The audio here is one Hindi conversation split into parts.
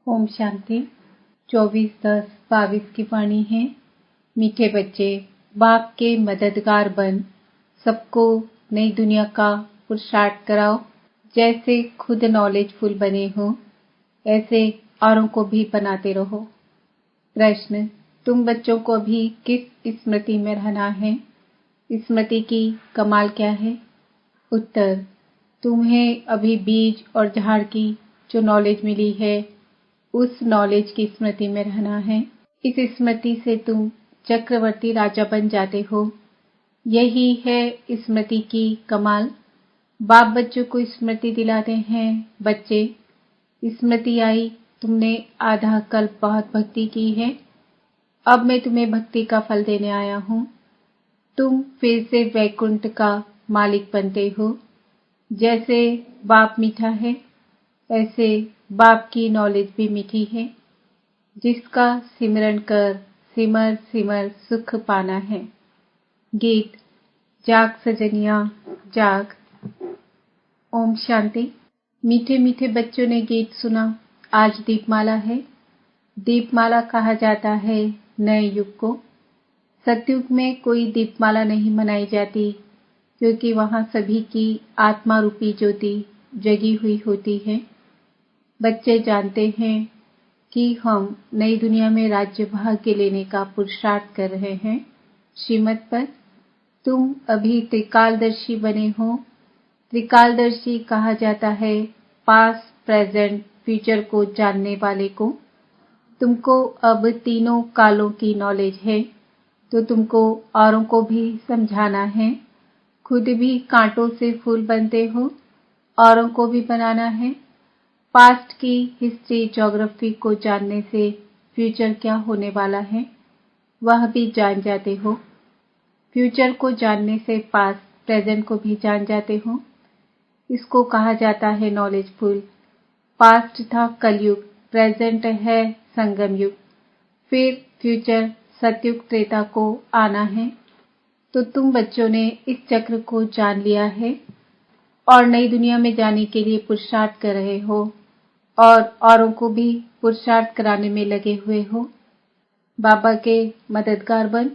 ओम शांति। 24/10/22 की वाणी है। मीठे बच्चे, बाप के मददगार बन सबको नई दुनिया का पुरुषार्थ कराओ। जैसे खुद नॉलेजफुल बने हो ऐसे औरों को भी बनाते रहो। प्रश्न, तुम बच्चों को अभी किस स्मृति में रहना है? स्मृति की कमाल क्या है? उत्तर, तुम्हें अभी बीज और झाड़ की जो नॉलेज मिली है उस नॉलेज की स्मृति में रहना है। इस स्मृति से तुम चक्रवर्ती राजा बन जाते हो। यही है स्मृति की कमाल। बाप बच्चों को स्मृति दिलाते हैं। बच्चे, स्मृति आई, तुमने आधा कल्प बहुत भक्ति की है, अब मैं तुम्हें भक्ति का फल देने आया हूँ। तुम फिर से वैकुंठ का मालिक बनते हो। जैसे बाप मीठा है ऐसे बाप की नॉलेज भी मीठी है, जिसका सिमरन कर सिमर सिमर सुख पाना है। गीत, जाग सजनिया जाग। ओम शांति। मीठे मीठे बच्चों ने गीत सुना। आज दीपमाला है। दीपमाला कहा जाता है नए युग को। सतयुग में कोई दीपमाला नहीं मनाई जाती, क्योंकि वहां सभी की आत्मा रूपी ज्योति जगी हुई होती है। बच्चे जानते हैं कि हम नई दुनिया में राज्य भाग्य लेने का पुरुषार्थ कर रहे हैं। श्रीमत पर तुम अभी त्रिकालदर्शी बने हो। त्रिकालदर्शी कहा जाता है पास्ट, प्रेजेंट, फ्यूचर को जानने वाले को। तुमको अब तीनों कालों की नॉलेज है, तो तुमको औरों को भी समझाना है। खुद भी कांटों से फूल बनते हो, औरों को भी बनाना है। पास्ट की हिस्ट्री, ज्योग्राफी को जानने से फ्यूचर क्या होने वाला है वह भी जान जाते हो। फ्यूचर को जानने से पास्ट, प्रेजेंट को भी जान जाते हो। इसको कहा जाता है नॉलेजफुल। पास्ट था कलयुग, प्रेजेंट है संगम युग, फिर फ्यूचर सतयुग त्रेता को आना है। तो तुम बच्चों ने इस चक्र को जान लिया है और नई दुनिया में जाने के लिए पुरुषार्थ कर रहे हो और औरों को भी पुरुषार्थ कराने में लगे हुए हो। बाबा के मददगार बन।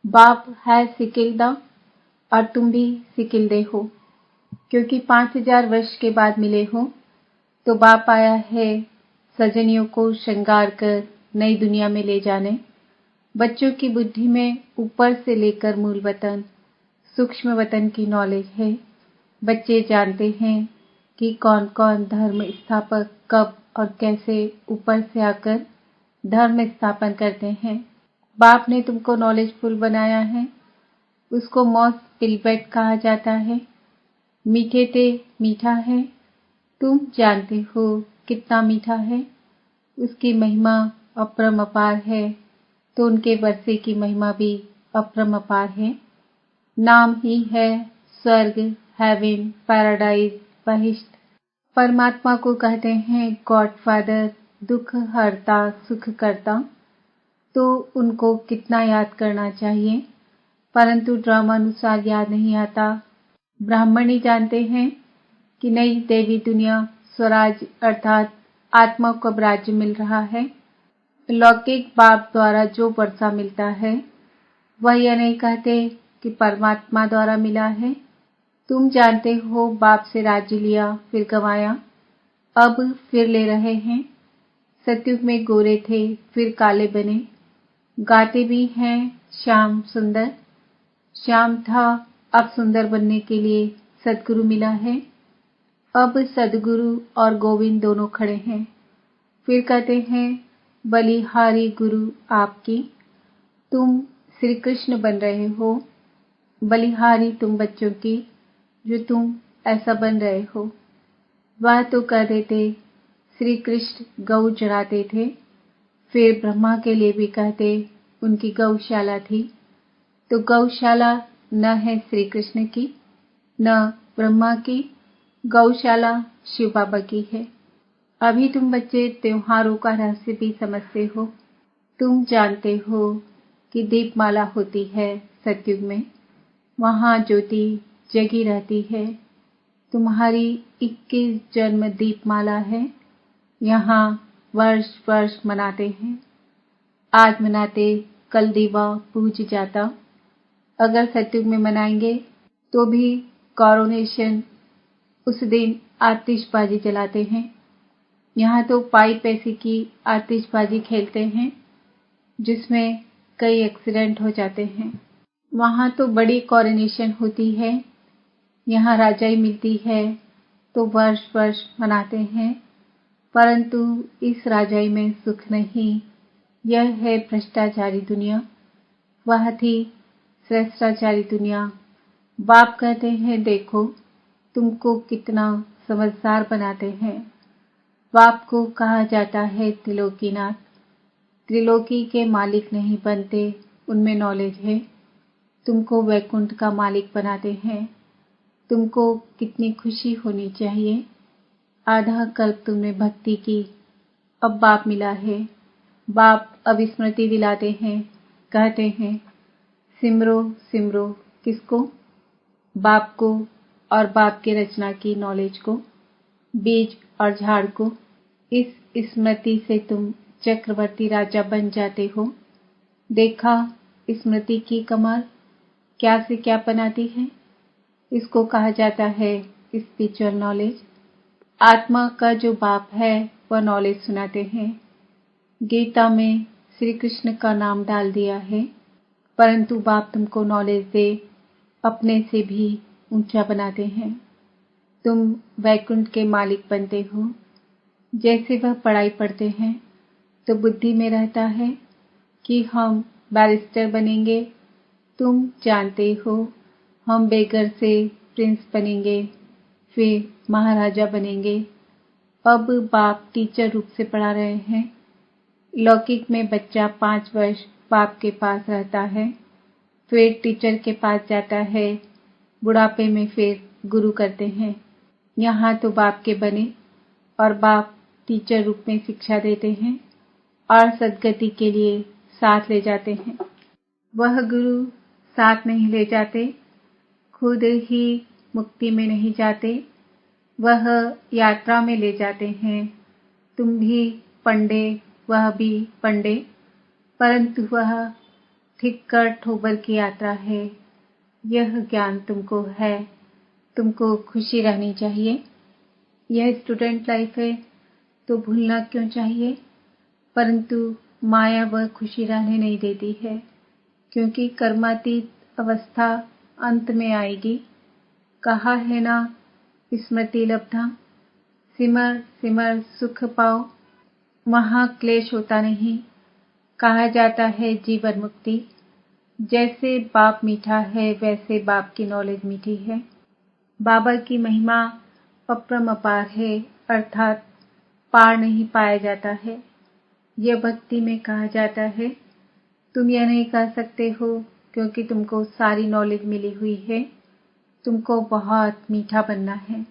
बाप है सिकिलदा और तुम भी सिकिलदे हो, क्योंकि 5000 वर्ष के बाद मिले हो। तो बाप आया है सजनियों को श्रृंगार कर नई दुनिया में ले जाने। बच्चों की बुद्धि में ऊपर से लेकर मूल वतन, सूक्ष्म वतन की नॉलेज है। बच्चे जानते हैं कि कौन कौन धर्म स्थापक कब और कैसे ऊपर से आकर धर्म स्थापन करते हैं। बाप ने तुमको नॉलेजफुल बनाया है। उसको मोस्ट पिलबेट कहा जाता है। मीठे ते मीठा है। तुम जानते हो कितना मीठा है। उसकी महिमा अपरंपार है, तो उनके वर्षे की महिमा भी अपरंपार है। नाम ही है स्वर्ग, हेवन, पैराडाइज, बहिष्ठ। परमात्मा को कहते हैं गॉड फादर, दुख हरता सुख करता। तो उनको कितना याद करना चाहिए, परंतु ड्रामा अनुसार याद नहीं आता। ब्राह्मण ही जानते हैं कि नई देवी दुनिया स्वराज अर्थात आत्मा को अब राज्य मिल रहा है। लौकिक बाप द्वारा जो वर्षा मिलता है वह यह नहीं कहते कि परमात्मा द्वारा मिला है। तुम जानते हो बाप से राज्य लिया फिर गंवाया, अब फिर ले रहे हैं। सतयुग में गोरे थे फिर काले बने। गाते भी हैं श्याम सुंदर। श्याम था, अब सुंदर बनने के लिए सदगुरु मिला है। अब सदगुरु और गोविंद दोनों खड़े हैं। फिर कहते हैं बलिहारी गुरु आपकी। तुम श्री कृष्ण बन रहे हो। बलिहारी तुम बच्चों की, जो तुम ऐसा बन रहे हो। वह तो कह देते श्री कृष्ण गौ चराते थे, फिर ब्रह्मा के लिए भी कहते उनकी गौशाला थी। तो गौशाला न है श्री कृष्ण की न ब्रह्मा की, गौशाला शिव बाबा की है। अभी तुम बच्चे त्योहारों का रहस्य भी समझते हो। तुम जानते हो कि दीपमाला होती है सतयुग में, वहां ज्योति जगी रहती है। तुम्हारी 21 जन्म दीपमाला है। यहाँ वर्ष वर्ष मनाते हैं। आज मनाते कल दीवा बुझ जाता। अगर सतयुग में मनाएंगे तो भी कॉरोनेशन उस दिन आतिशबाजी जलाते हैं। यहाँ तो पाई पैसे की आतिशबाजी खेलते हैं जिसमें कई एक्सीडेंट हो जाते हैं। वहाँ तो बड़ी कॉरोनेशन होती है। यहाँ राजाई मिलती है तो वर्ष वर्ष मनाते हैं, परंतु इस राजाई में सुख नहीं। यह है भ्रष्टाचारी दुनिया। वह थी श्रेष्ठाचारी दुनिया। बाप कहते हैं देखो तुमको कितना समझदार बनाते हैं। बाप को कहा जाता है त्रिलोकीनाथ। त्रिलोकी के मालिक नहीं बनते, उनमें नॉलेज है। तुमको वैकुंठ का मालिक बनाते हैं। तुमको कितनी खुशी होनी चाहिए। आधा कल्प तुमने भक्ति की, अब बाप मिला है। बाप अब स्मृति दिलाते हैं, कहते हैं सिमरो सिमरो। किसको? बाप को और बाप के रचना की नॉलेज को, बीज और झाड़ को। इस स्मृति से तुम चक्रवर्ती राजा बन जाते हो। देखा स्मृति की कमाल क्या से क्या बनाती है। इसको कहा जाता है स्पिरिचुअल नॉलेज। आत्मा का जो बाप है वह नॉलेज सुनाते हैं। गीता में श्री कृष्ण का नाम डाल दिया है, परंतु बाप तुमको नॉलेज दे अपने से भी ऊंचा बनाते हैं। तुम वैकुंठ के मालिक बनते हो। जैसे वह पढ़ाई पढ़ते हैं तो बुद्धि में रहता है कि हम बैरिस्टर बनेंगे। तुम जानते हो हम बेगर से प्रिंस बनेंगे, फिर महाराजा बनेंगे। अब बाप टीचर रूप से पढ़ा रहे हैं। लौकिक में बच्चा 5 वर्ष बाप के पास रहता है, फिर टीचर के पास जाता है। बुढ़ापे में फिर गुरु करते हैं। यहाँ तो बाप के बने और बाप टीचर रूप में शिक्षा देते हैं और सद्गति के लिए साथ ले जाते हैं। वह गुरु साथ नहीं ले जाते, खुद ही मुक्ति में नहीं जाते, वह यात्रा में ले जाते हैं। तुम भी पंडे, वह भी पंडे, परंतु वह ठिक्कर ठोबर की यात्रा है। यह ज्ञान तुमको है। तुमको खुशी रहनी चाहिए। यह स्टूडेंट लाइफ है तो भूलना क्यों चाहिए, परंतु माया वह खुशी रहने नहीं देती है, क्योंकि कर्मातीत अवस्था अंत में आएगी। कहा है ना स्मृति लब्धा, सिमर सिमर सुख पाओ। वहाँ क्लेश होता नहीं। कहा जाता है जीवन मुक्ति। जैसे बाप मीठा है वैसे बाप की नॉलेज मीठी है। बाबा की महिमा अपरंपार है, अर्थात पार नहीं पाया जाता है। यह भक्ति में कहा जाता है। तुम यह नहीं कह सकते हो क्योंकि तुमको सारी नॉलेज मिली हुई है। तुमको बहुत मीठा बनना है।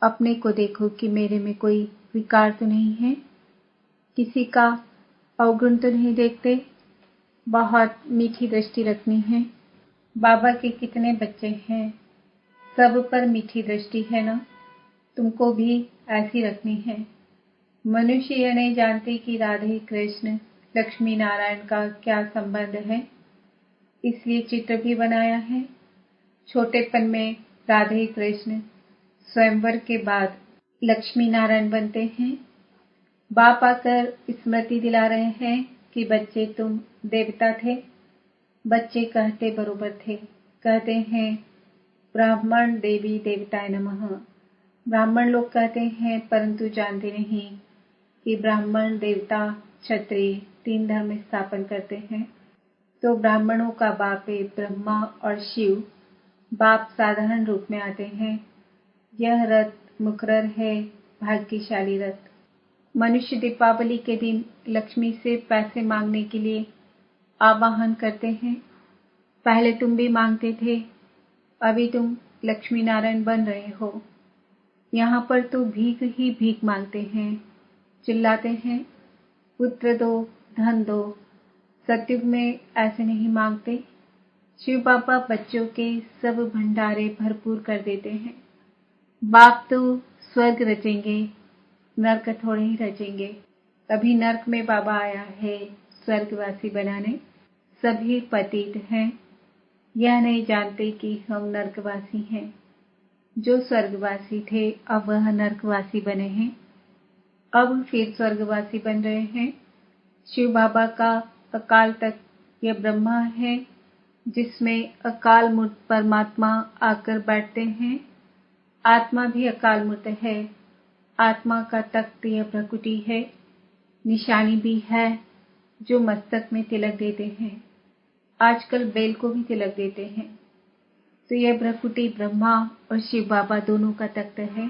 अपने को देखो कि मेरे में कोई विकार तो नहीं है, किसी का अवगुण तो नहीं देखते। बहुत मीठी दृष्टि रखनी है। बाबा के कितने बच्चे हैं, सब पर मीठी दृष्टि है ना। तुमको भी ऐसी रखनी है। मनुष्य यह नहीं जानते कि राधे कृष्ण लक्ष्मी नारायण का क्या संबंध है, इसलिए चित्र भी बनाया है। छोटेपन में राधे कृष्ण स्वयंवर के बाद लक्ष्मी नारायण बनते हैं। बाप आकर स्मृति दिला रहे हैं कि बच्चे तुम देवता थे। बच्चे कहते बरोबर थे। कहते हैं ब्राह्मण देवी देवताय नमः। ब्राह्मण लोग कहते हैं परंतु जानते नहीं कि ब्राह्मण देवता क्षत्रिय 3 धर्म स्थापन करते हैं। तो ब्राह्मणों का बाप है ब्रह्मा और शिव। बाप साधारण रूप में आते हैं। यह रथ मुकर्रर है, भाग्यशाली रथ। मनुष्य दीपावली के दिन लक्ष्मी से पैसे मांगने के लिए आवाहन करते हैं। पहले तुम भी मांगते थे, अभी तुम लक्ष्मी नारायण बन रहे हो। यहाँ पर तो भीख ही भीख मांगते हैं, चिल्लाते हैं पुत्र दो, धन दो। सतयुग में ऐसे नहीं मांगते। शिव बाबा बच्चों के सब भंडारे भरपूर कर देते हैं। बाप तो स्वर्ग रचेंगे, नरक थोड़े ही रचेंगे। अभी नर्क में बाबा आया है स्वर्गवासी बनाने। सभी पतित हैं, यह नहीं जानते कि हम नर्कवासी हैं। जो स्वर्गवासी थे अब वह नर्कवासी बने हैं, अब फिर स्वर्गवासी बन रहे हैं। शिव बाबा का अकाल तख्त यह ब्रह्मा है, जिसमें अकाल मूर्त परमात्मा आकर बैठते हैं। आत्मा भी अकाल मूर्त है। आत्मा का तख्त यह प्रकृति है। निशानी भी है जो मस्तक में तिलक देते हैं। आजकल बेल को भी तिलक देते हैं। तो यह प्रकृति ब्रह्मा और शिव बाबा दोनों का तख्त है।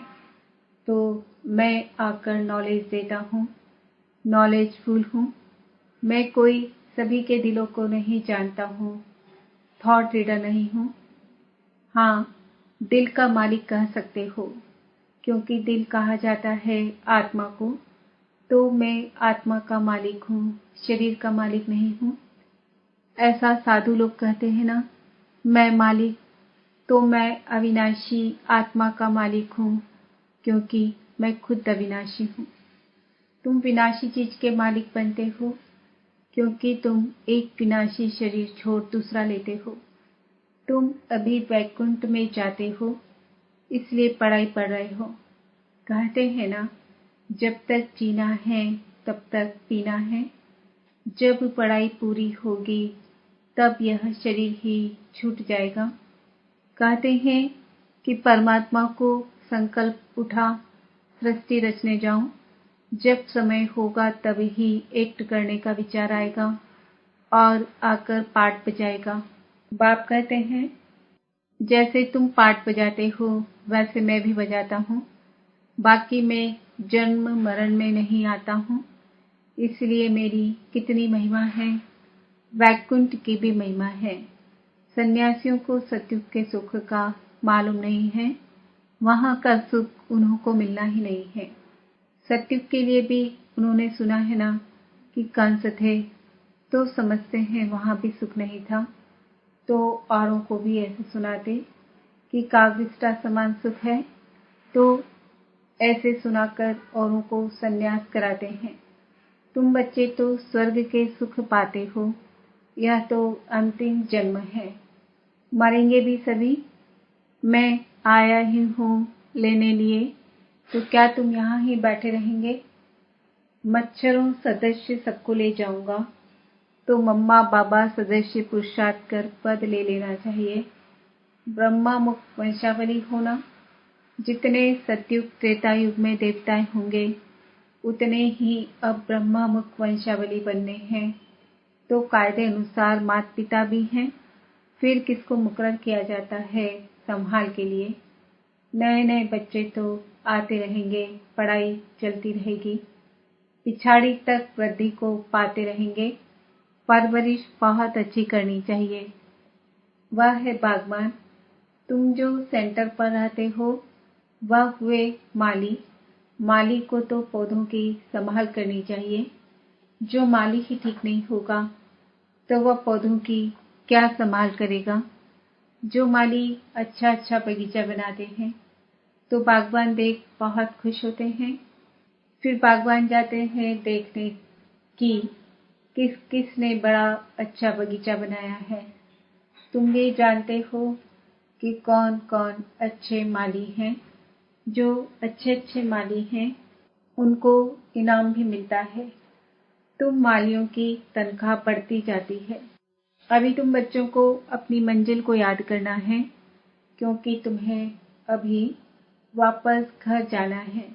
तो मैं आकर नॉलेज देता हूँ, नॉलेजफुल हूँ। मैं कोई सभी के दिलों को नहीं जानता हूँ, थॉट रीडर नहीं हूँ। हाँ, दिल का मालिक कह सकते हो, क्योंकि दिल कहा जाता है आत्मा को। तो मैं आत्मा का मालिक हूँ, शरीर का मालिक नहीं हूँ। ऐसा साधु लोग कहते हैं ना, मैं मालिक। तो मैं अविनाशी आत्मा का मालिक हूँ, क्योंकि मैं खुद अविनाशी हूँ। तुम विनाशी चीज के मालिक बनते हो, क्योंकि तुम एक विनाशी शरीर छोड़ दूसरा लेते हो। तुम अभी वैकुंठ में जाते हो, इसलिए पढ़ाई पढ़ रहे हो। कहते हैं ना, जब तक जीना है तब तक पीना है। जब पढ़ाई पूरी होगी तब यह शरीर ही छूट जाएगा। कहते हैं कि परमात्मा को संकल्प उठा सृष्टि रचने जाऊं। जब समय होगा तब ही एक्ट करने का विचार आएगा और आकर पाठ बजाएगा। बाप कहते हैं, जैसे तुम पाठ बजाते हो वैसे मैं भी बजाता हूँ। बाकी मैं जन्म मरण में नहीं आता हूँ, इसलिए मेरी कितनी महिमा है। वैकुंठ की भी महिमा है। सन्यासियों को सतयुग के सुख का मालूम नहीं है। वहाँ का सुख उन्हों को मिलना ही नहीं है। सतयुग के लिए भी उन्होंने सुना है ना कि कंस थे, तो समझते हैं वहाँ भी सुख नहीं था। तो औरों को भी ऐसे सुनाते कि कागविष्टा समान सुख है। तो ऐसे सुनाकर औरों को संन्यास कराते हैं। तुम बच्चे तो स्वर्ग के सुख पाते हो। यह तो अंतिम जन्म है, मरेंगे भी सभी। मैं आया ही हूँ लेने लिए, तो क्या तुम यहाँ ही बैठे रहेंगे? मच्छरों सदस्य सबको ले जाऊंगा, तो मम्मा बाबा सदस्य पुरुषार्थ कर पद ले लेना चाहिए। ब्रह्मा मुख वंशावली होना। जितने सतयुग त्रेता युग में देवताएं होंगे, उतने ही अब ब्रह्मा मुख वंशावली बनने हैं। तो कायदे अनुसार माता पिता भी हैं। फिर किसको मुकर्रर किया जाता है संभाल के लिए? नए नए बच्चे तो आते रहेंगे, पढ़ाई चलती रहेगी, पिछाड़ी तक वृद्धि को पाते रहेंगे। परवरिश बहुत अच्छी करनी चाहिए। वह है बागबान। तुम जो सेंटर पर रहते हो वह हुए माली। माली को तो पौधों की संभाल करनी चाहिए। जो माली ही ठीक नहीं होगा तो वह पौधों की क्या संभाल करेगा? जो माली अच्छा अच्छा बगीचा बनाते हैं तो बागबान देख बहुत खुश होते हैं। फिर बागबान जाते हैं देखने कि किस किस ने बड़ा अच्छा बगीचा बनाया है। तुम भी जानते हो कि कौन कौन अच्छे माली हैं। जो अच्छे अच्छे माली हैं उनको इनाम भी मिलता है। तुम मालियों की तनख्वाह बढ़ती जाती है। अभी तुम बच्चों को अपनी मंजिल को याद करना है, क्योंकि तुम्हें अभी वापस घर जाना है।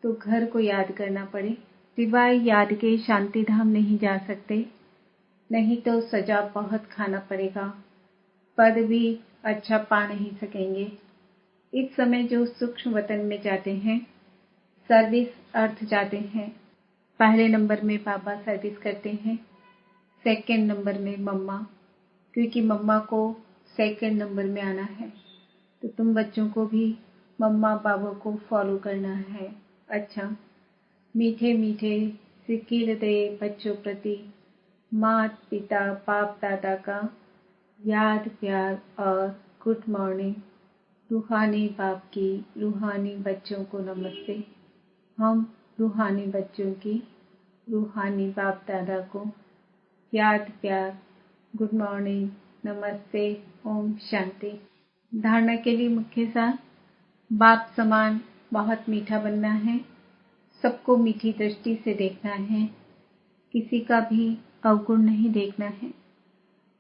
तो घर को याद करना पड़े। सिवाय याद के शांति धाम नहीं जा सकते, नहीं तो सजा बहुत खाना पड़ेगा। पद भी अच्छा पा नहीं सकेंगे। इस समय जो सूक्ष्म वतन में जाते हैं, सर्विस अर्थ जाते हैं। पहले नंबर में बाबा सर्विस करते हैं, सेकंड नंबर में मम्मा, क्योंकि मम्मा को सेकंड नंबर में आना है। तो तुम बच्चों को भी मम्मा बाबा को फॉलो करना है। अच्छा, मीठे मीठे सिक्किल दे बच्चों प्रति माता पिता बाप दादा का याद प्यार और गुड मॉर्निंग। रूहानी बाप की रूहानी बच्चों को नमस्ते। हम रूहानी बच्चों की रूहानी बाप दादा को याद प्यार, गुड मॉर्निंग, नमस्ते, ओम शांति। धारणा के लिए मुख्य सार, बाप समान बहुत मीठा बनना है, सबको मीठी दृष्टि से देखना है, किसी का भी अवगुण नहीं देखना है।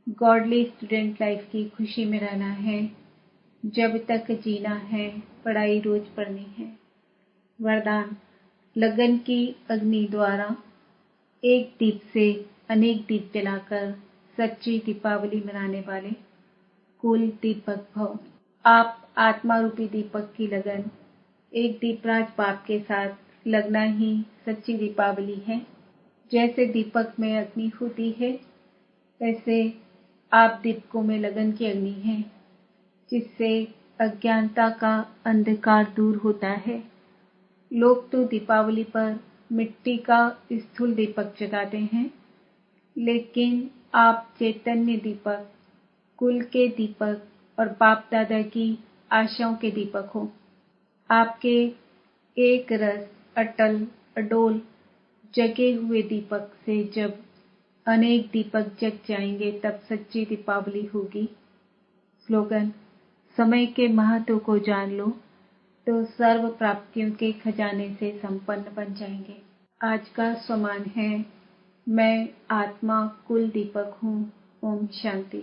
गॉडली स्टूडेंट लाइफ की खुशी में रहना है, जब तक जीना है पढ़ाई रोज पढ़नी है। वरदान, लगन की अग्नि द्वारा एक दीप से अनेक दीप जलाकर सच्ची दीपावली मनाने वाले कुल दीपक भव। आप आत्मा रूपी दीपक की लगन एक दीपराज बाप के साथ लगना ही सच्ची दीपावली है। जैसे दीपक में अग्नि होती है, वैसे आप दीपकों में लगन की अग्नि है, जिससे अज्ञानता का अंधकार दूर होता है। लोग तो दीपावली पर मिट्टी का स्थूल दीपक जगाते हैं, लेकिन आप चैतन्य दीपक, कुल के दीपक और बाप दादा की आशाओं के दीपक हो। आपके एक रस अटल अडोल जगे हुए दीपक से जब अनेक दीपक जग जाएंगे, तब सच्ची दीपावली होगी। स्लोगन, समय के महत्व को जान लो तो सर्व प्राप्तियों के खजाने से संपन्न बन जाएंगे। आज का स्वमान है, मैं आत्मा कुल दीपक हूँ। ओम शांति।